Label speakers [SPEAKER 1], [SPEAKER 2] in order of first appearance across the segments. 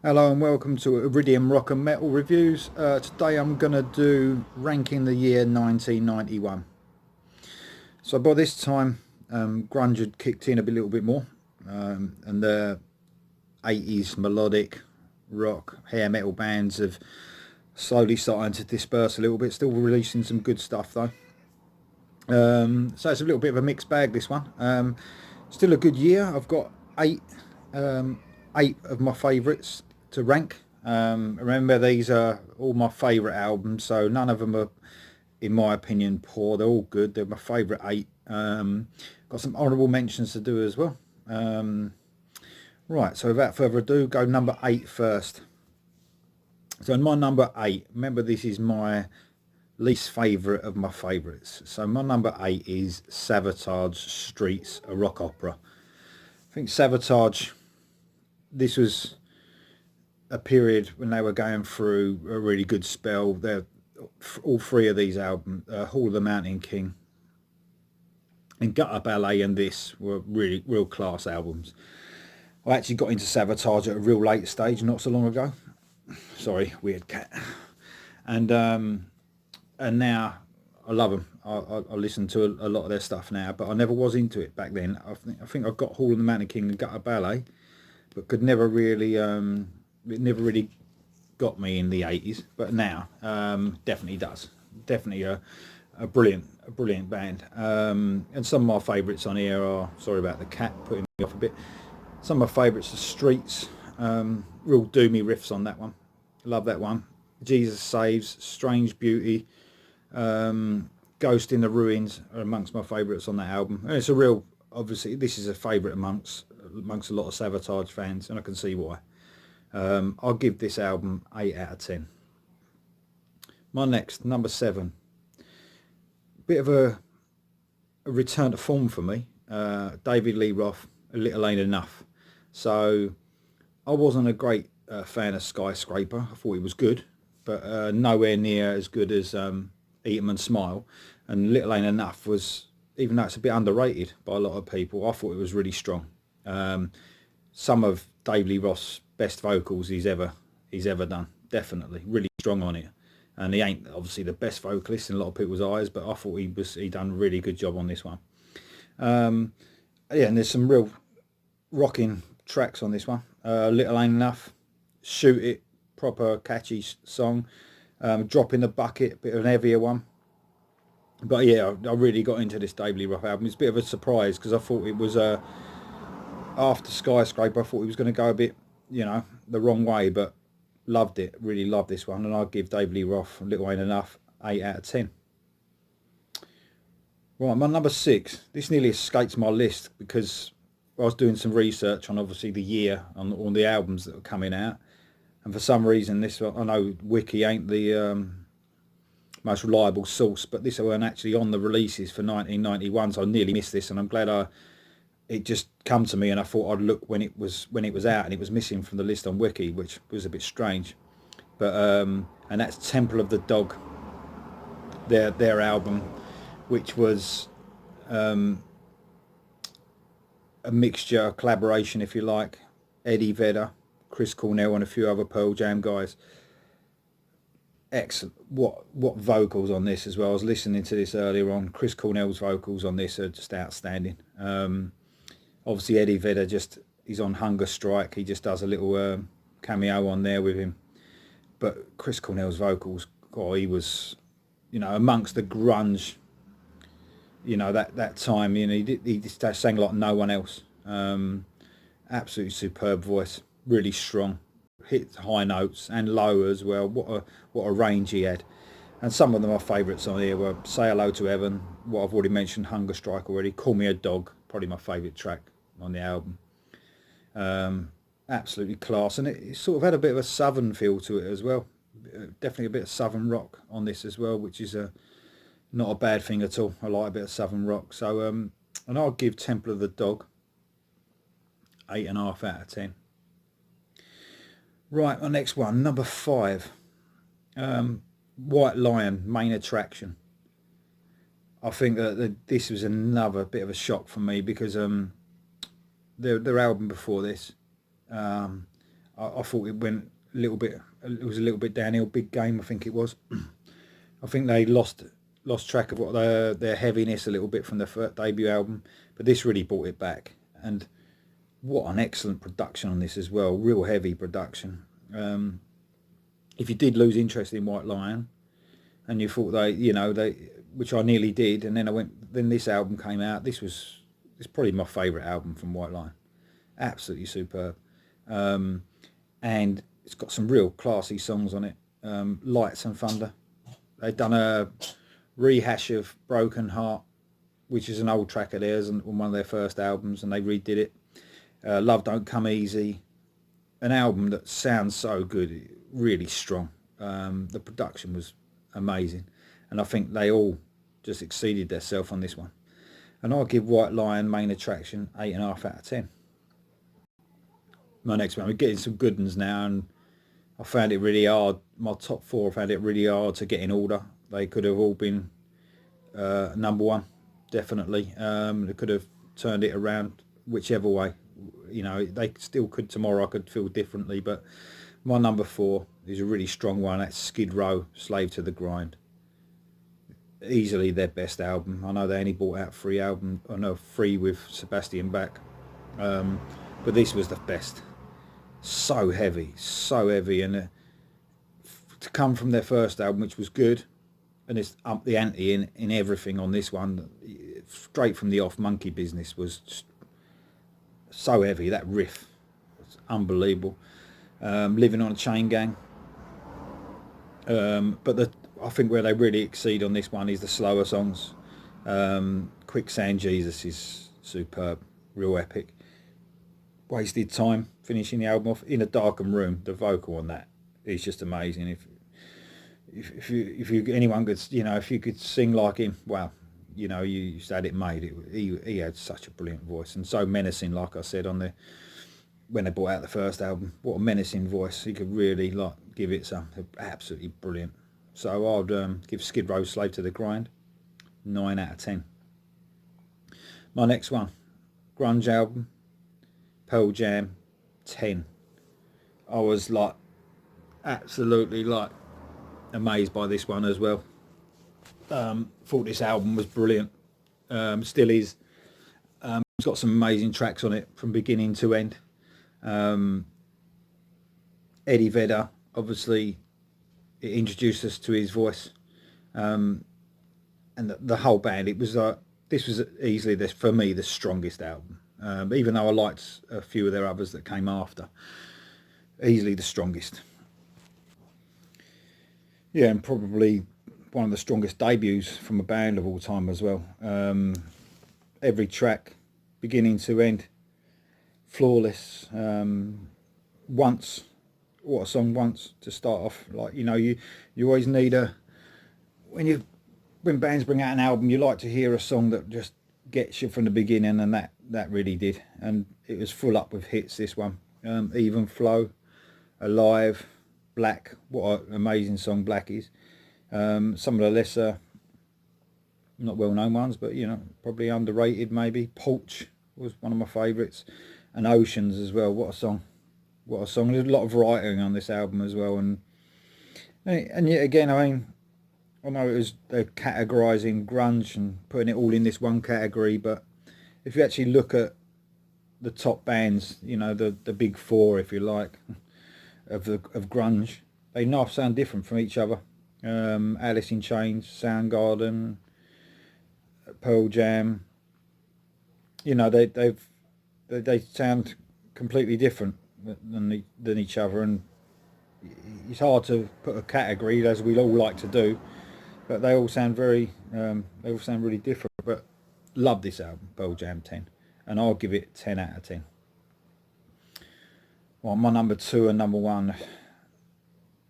[SPEAKER 1] Hello and welcome to Iridium Rock and Metal Reviews. Today I'm going to do ranking the year 1991. So by this time grunge had kicked in a little bit more, and the 80s melodic rock hair metal bands have slowly starting to disperse a little bit, still releasing some good stuff though. So it's a little bit of a mixed bag, this one. Still a good year. I've got um, eight of my favourites to rank. Remember, these are all my favourite albums, so none of them are, in my opinion, poor. They're all good. They're my favourite eight. Got some honourable mentions to do as well. Right, so without further ado, go number eight first. So in my number eight, remember this is my least favourite of my favourites. So my number eight is Sabotage Streets, a rock opera. I think Sabotage, this was a period when they were going through a really good spell. They're, all three of these albums, Hall of the Mountain King and Gutter Ballet and this were really real class albums. I actually got into Sabotage at a real late stage, not so long ago. Sorry, weird cat. And now I love them. I listen to a lot of their stuff now, but I never was into it back then. I think I got Hall of the Mountain King and Gutter Ballet, but could never really it never really got me in the 80s. But now definitely does. Definitely a brilliant band. And some of my favourites on here are, sorry about the cat putting me off a bit. Some of my favourites are Streets. Real doomy riffs on that one. Love that one. Jesus Saves, Strange Beauty, Ghost in the Ruins are amongst my favourites on that album. And it's a real, obviously, this is a favourite amongst a lot of Sabotage fans, and I can see why. I'll give this album 8 out of 10. My next, number 7. Bit of a return to form for me. David Lee Roth, A Little Ain't Enough. So I wasn't a great fan of Skyscraper. I thought it was good, but nowhere near as good as Eat 'em and Smile. And Little Ain't Enough was, even though it's a bit underrated by a lot of people, I thought it was really strong. Some of Dave Lee Roth's best vocals he's ever done. Definitely, really strong on it. And he ain't obviously the best vocalist in a lot of people's eyes, but I thought he done a really good job on this one. Yeah, and there's some real rocking tracks on this one. Little Ain't Enough, Shoot It, proper catchy song. Drop in the Bucket, bit of an heavier one. But yeah, I really got into this Dave Lee Roth album. It's a bit of a surprise because I thought it was after Skyscraper. I thought he was going to go a bit, the wrong way, but loved it. Really loved this one, and I'll give Dave Lee Roth, A Little Ain't Enough, 8 out of 10. Right, my number 6. This nearly escapes my list because I was doing some research on obviously the year on all the albums that were coming out, and for some reason this, I know Wiki ain't the most reliable source, but this weren't actually on the releases for 1991, so I nearly missed this, and I'm glad it just come to me, and I thought I'd look when it was out, and it was missing from the list on Wiki, which was a bit strange. But and that's Temple of the Dog, their album, which was a mixture, a collaboration, if you like. Eddie Vedder, Chris Cornell, and a few other Pearl Jam guys. Excellent. What vocals on this as well. I was listening to this earlier on. Chris Cornell's vocals on this are just outstanding. Obviously Eddie Vedder, he's on Hunger Strike. He just does a little cameo on there with him. But Chris Cornell's vocals, God, he was, amongst the grunge, that time, he just sang like no one else. Absolutely superb voice, really strong, hit high notes and low as well. What a range he had. And some of them, my favourites on here were Say Hello to Heaven, what I've already mentioned, Hunger Strike already, Call Me a Dog, probably my favourite track on the album. Absolutely class, and it sort of had a bit of a southern feel to it as well. Definitely a bit of southern rock on this as well, which is not a bad thing at all. I like a bit of southern rock. So and I'll give Temple of the Dog 8.5 out of 10. Right, my next one, number 5. White Lion, Main Attraction. I think that this was another bit of a shock for me because their album before this, I I thought it went a little bit. It was a little bit downhill. Big Game, I think it was. I think they lost track of what their heaviness a little bit from their first debut album, but this really brought it back. And what an excellent production on this as well. Real heavy production. If you did lose interest in White Lion, and you thought which I nearly did, and then this album came out. It's probably my favourite album from White Lion. Absolutely superb. And it's got some real classy songs on it. Lights and Thunder. They've done a rehash of Broken Heart, which is an old track of theirs and on one of their first albums, and they redid it. Love Don't Come Easy. An album that sounds so good, really strong. The production was amazing, and I think they all just exceeded themselves on this one. And I'll give White Lion Main Attraction 8.5 out of 10. My next one, we're getting some good ones now, and I found it really hard. My top 4, I found it really hard to get in order. They could have all been number 1, definitely. They could have turned it around whichever way. They still could tomorrow. I could feel differently, but my number 4 is a really strong one. That's Skid Row, Slave to the Grind. Easily their best album. I know they only brought out 3 with Sebastian Bach, but this was the best. So heavy, and to come from their first album, which was good, and it's up the ante in everything on this one. Straight from the off, Monkey Business was just so heavy. That riff was unbelievable. Living on a Chain Gang. But I think where they really exceed on this one is the slower songs. Quicksand Jesus is superb, real epic. Wasted Time, finishing the album off. In a Darkened Room, the vocal on that is just amazing. If anyone could, if you could sing like him, wow, you just had it made. He had such a brilliant voice, and so menacing. Like I said when they brought out the first album, what a menacing voice. He could really give it something absolutely brilliant. So I'd give Skid Row Slave to the Grind 9 out of 10. My next one, grunge album, Pearl Jam, 10. I was absolutely amazed by this one as well. Thought this album was brilliant. Still is. It's got some amazing tracks on it from beginning to end. Eddie Vedder, obviously, it introduced us to his voice, and the whole band. It was this was easily for me the strongest album. Even though I liked a few of their others that came after, easily the strongest. Yeah, and probably one of the strongest debuts from a band of all time as well. Every track, beginning to end, flawless. Once, what a song! Once to start off, you always need when bands bring out an album, you like to hear a song that just gets you from the beginning, and that really did, and it was full up with hits. This one, Even Flow, Alive, Black. What an amazing song Black is. Some of the lesser, not well known ones, but probably underrated maybe. Porch was one of my favourites, and Oceans as well. What a song! There's a lot of writing on this album as well, and yet again, I know they're categorising grunge and putting it all in this one category, but if you actually look at the top bands, the big 4, if you like, of grunge, they sound different from each other. Alice in Chains, Soundgarden, Pearl Jam. They sound completely different than each other, and it's hard to put a category, as we all like to do, but they all sound really different. But love this album, Pearl Jam, 10, and I'll give it 10 out of 10. Well, my number 2 and number 1,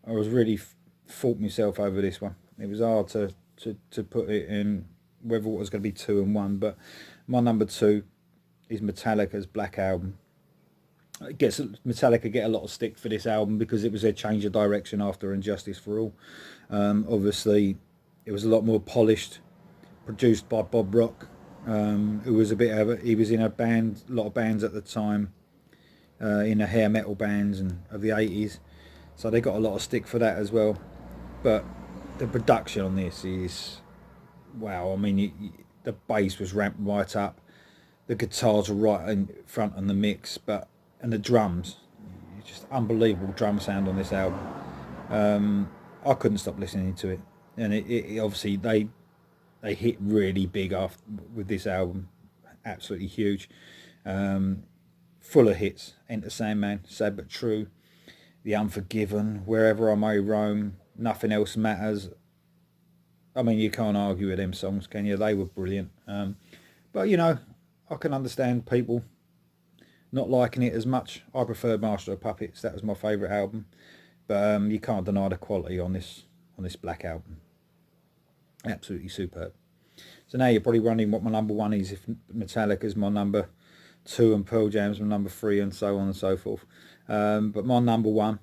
[SPEAKER 1] I was really fought myself over this one. It was hard to put it in whether it was going to be 2 and 1, but my number 2 is Metallica's Black Album. Metallica get a lot of stick for this album because it was their change of direction after Injustice for All. Obviously, it was a lot more polished, produced by Bob Rock, who was he was in a lot of bands at the time. in the hair metal bands and of the 80s. So they got a lot of stick for that as well. But the production on this is, wow. I mean, the bass was ramped right up. The guitars were right in front on the mix, and the drums, just unbelievable drum sound on this album. I couldn't stop listening to it, and it obviously they hit really big after with this album, absolutely huge, full of hits. Enter Sandman, Sad But True, The Unforgiven, Wherever I May Roam, Nothing Else Matters. I mean, you can't argue with them songs, can you? They were brilliant. But you know, I can understand people not liking it as much. I preferred Master of Puppets. That was my favourite album. But you can't deny the quality on this Black album. Absolutely superb. So now you're probably wondering what my number one is, if Metallica's my number two and Pearl Jam's my number three, and so on and so forth. But my number one,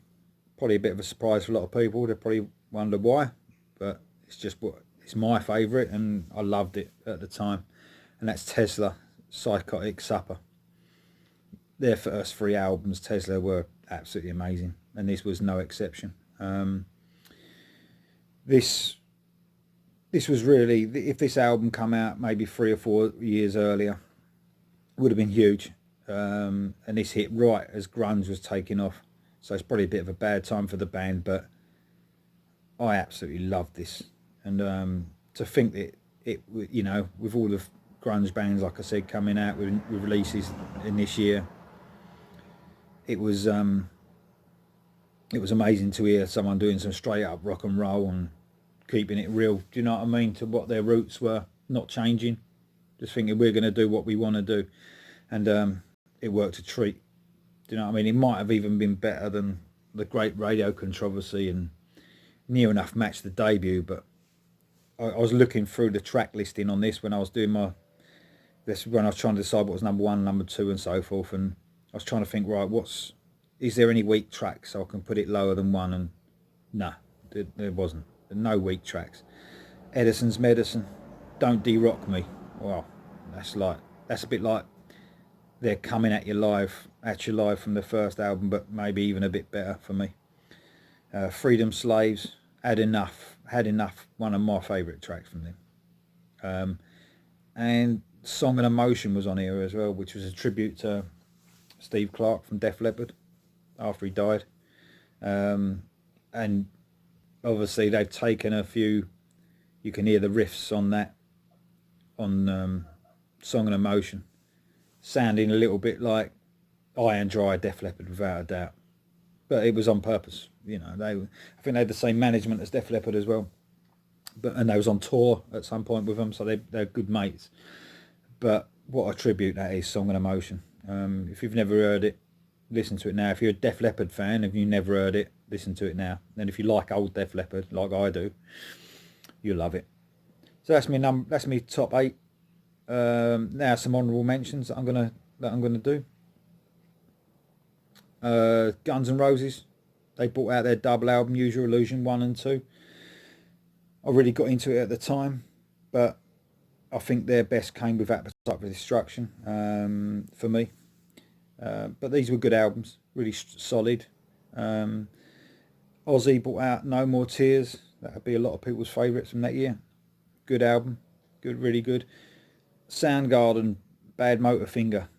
[SPEAKER 1] probably a bit of a surprise for a lot of people. They probably wonder why, but it's my favourite, and I loved it at the time. And that's Tesla, Psychotic Supper. Their first three albums, Tesla, were absolutely amazing, and this was no exception. This was really, if this album come out maybe 3 or 4 years earlier, would have been huge. And this hit right as grunge was taking off, so it's probably a bit of a bad time for the band, but I absolutely loved this. And to think that it, you know, with all the grunge bands, like I said, coming out with releases in this year, it was amazing to hear someone doing some straight up rock and roll and keeping it real, do you know what I mean, to what their roots were, not changing, just thinking we're going to do what we want to do. And it worked a treat, do you know what I mean. It might have even been better than the Great Radio Controversy, and near enough matched the debut. But I was looking through the track listing on this when I was doing when I was trying to decide what was number one, number two, and so forth, and I was trying to think, right, is there any weak tracks so I can put it lower than one? And no, there wasn't. No weak tracks. Edison's Medicine, Don't De-Rock Me. Well, that's a bit like they're coming at you live from the first album, but maybe even a bit better for me. Freedom Slaves, Had Enough, one of my favourite tracks from them. And Song and Emotion was on here as well, which was a tribute to Steve Clark from Def Leppard after he died. And obviously they've taken a few, you can hear the riffs on that, on Song and Emotion, sounding a little bit like Iron Dry Def Leppard, without a doubt. But it was on purpose, you know. I think they had the same management as Def Leppard as well. And they was on tour at some point with them, so they're good mates. But what a tribute that is, Song and Emotion. If you've never heard it, listen to it now. If you're a Def Leppard fan, if you've never heard it, listen to it now. And if you like old Def Leppard, like I do, you'll love it. So that's me top 8. Now some honourable mentions that I'm gonna do. Guns N' Roses, they brought out their double album, Use Your Illusion 1 and 2. I really got into it at the time, but I think their best came with Appetite for Destruction, for me. But these were good albums, really solid. Ozzy brought out No More Tears. That would be a lot of people's favourites from that year. Good album, good, really good. Soundgarden, Bad Motorfinger.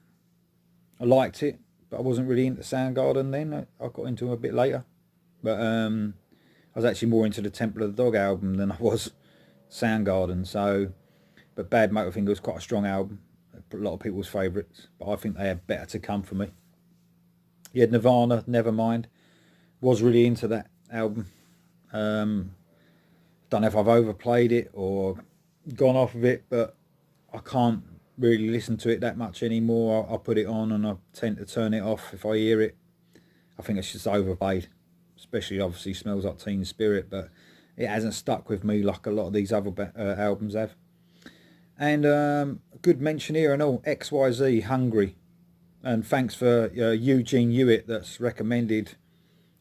[SPEAKER 1] I liked it, but I wasn't really into Soundgarden then. I got into them a bit later. But I was actually more into the Temple of the Dog album than I was Soundgarden. So, but Bad Motorfinger was quite a strong album. A lot of people's favourites, but I think they had better to come for me. You had Nirvana, Nevermind. Was really into that album. Don't know if I've overplayed it or gone off of it, but I can't really listen to it that much anymore. I put it on and I tend to turn it off if I hear it. I think it's just overplayed, especially obviously Smells Like Teen Spirit, but it hasn't stuck with me like a lot of these other albums have. And a good mention here and all, XYZ, Hungry. And thanks for Eugene Hewitt that's recommended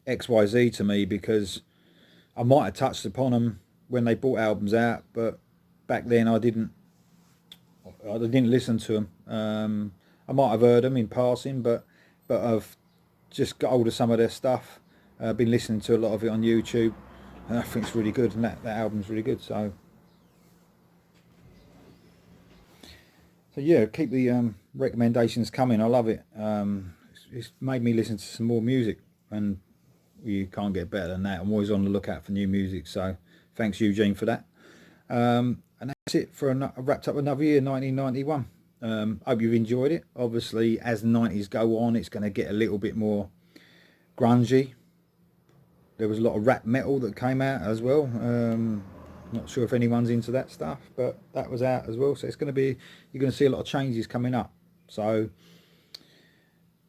[SPEAKER 1] XYZ to me, because I might have touched upon them when they brought albums out, but back then I didn't listen to them. I might have heard them in passing, but I've just got hold of some of their stuff. Been listening to a lot of it on YouTube, and I think it's really good, and that album's really good. So yeah, keep the recommendations coming. I love it. It's made me listen to some more music, and you can't get better than that. I'm always on the lookout for new music, so thanks Eugene for that. And that's it for wrapped up another year, 1991. Hope you've enjoyed it. Obviously, as the 90s go on, it's going to get a little bit more grungy. There was a lot of rap metal that came out as well. Not sure if anyone's into that stuff, but that was out as well. So it's going to be, you're going to see a lot of changes coming up. So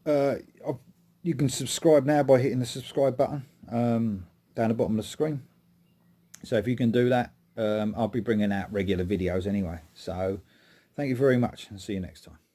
[SPEAKER 1] you can subscribe now by hitting the subscribe button down the bottom of the screen. So if you can do that, I'll be bringing out regular videos anyway. So thank you very much, and see you next time.